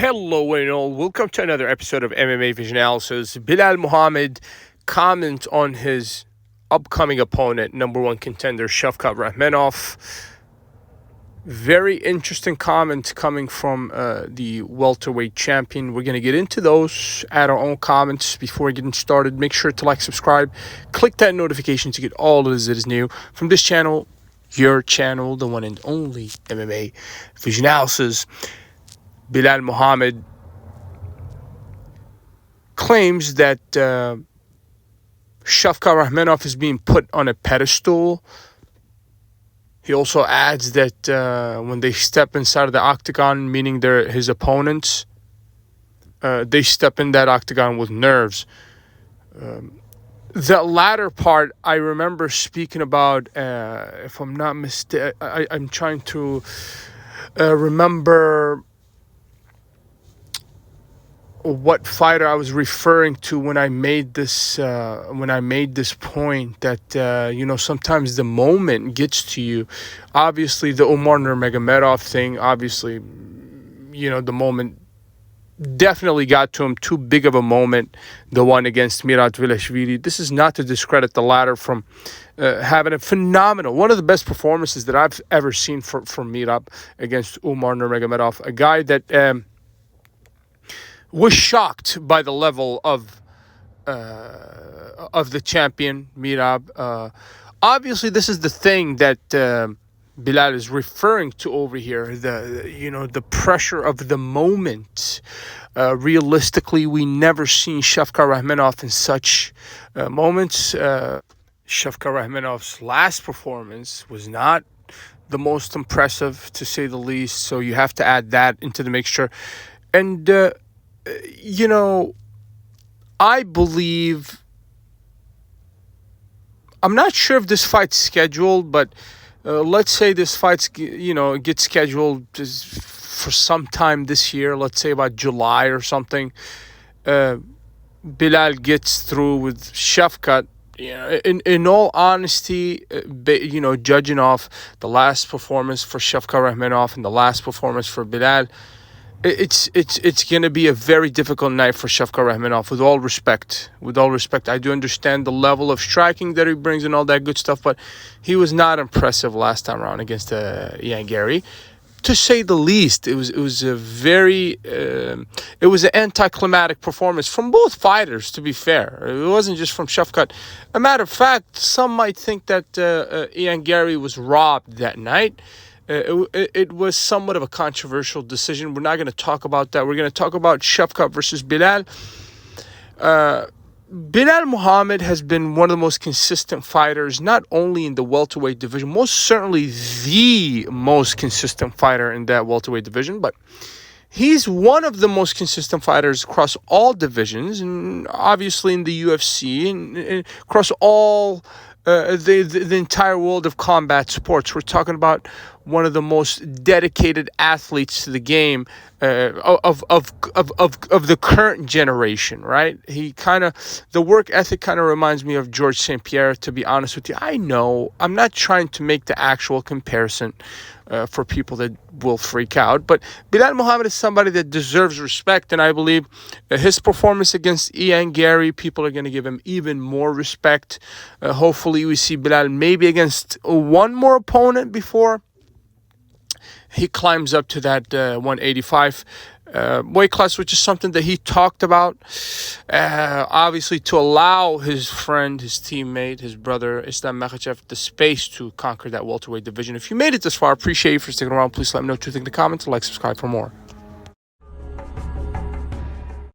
Hello and all, welcome to another episode of MMA Vision Analysis. Belal Muhammad comment on his upcoming opponent, number one contender, Shavkat Rakhmonov. Very interesting comments coming from the welterweight champion. We're going to get into those, add our own comments before getting started. Make sure to like, subscribe, click that notification to get all of that is new from this channel, your channel, the one and only MMA Vision Analysis. Belal Muhammad claims that Shavkat Rakhmonov is being put on a pedestal. He also adds that when they step inside of the octagon, meaning they're his opponents, they step in that octagon with nerves. The latter part, I remember speaking about, if I'm not mistaken, I'm trying to remember what fighter I was referring to when I made this point that sometimes the moment gets to you. Obviously, the Umar Nurmagomedov thing. Obviously, the moment definitely got to him. Too big of a moment. The one against Miradvilashvili. This is not to discredit the latter from having a phenomenal, one of the best performances that I've ever seen for Mirab against Umar Nurmagomedov, a guy that was shocked by the level of the champion, Mirab. Obviously, this is the thing that Belal is referring to over here. The pressure of the moment. Realistically, we never seen Shavkat Rakhmonov in such moments. Shavkat Rakhmonov's last performance was not the most impressive, to say the least. So you have to add that into the mixture. And I believe, I'm not sure if this fight's scheduled, but let's say this fight's, gets scheduled for some time this year, let's say about July or something. Belal gets through with Shavkat. In all honesty, judging off the last performance for Shavkat Rakhmonov and the last performance for Belal, it's going to be a very difficult night for Shavkat Rakhmonov, with all respect. With all respect, I do understand the level of striking that he brings and all that good stuff, but he was not impressive last time around against Ian Gary, to say the least. It was a very it was an anticlimactic performance from both fighters, to be fair. It wasn't just from Shavkat. A matter of fact, some might think that Ian Gary was robbed that night. It was somewhat of a controversial decision. We're not going to talk about that. We're going to talk about Shavkat versus Belal. Belal Muhammad has been one of the most consistent fighters, not only in the welterweight division, most certainly the most consistent fighter in that welterweight division, but he's one of the most consistent fighters across all divisions, and obviously in the UFC and across all the entire world of combat sports. We're talking about one of the most dedicated athletes to the game of the current generation, right? The work ethic kind of reminds me of George St. Pierre, to be honest with you. I know I'm not trying to make the actual comparison for people that will freak out, but Belal Muhammad is somebody that deserves respect, and I believe his performance against Ian Gary, people are going to give him even more respect. Hopefully we see Belal maybe against one more opponent before he climbs up to that 185 weight class, which is something that he talked about, obviously, to allow his friend, his teammate, his brother, Islam Makhachev, the space to conquer that welterweight division. If you made it this far, I appreciate you for sticking around. Please let me know what you think in the comments. Like, subscribe for more.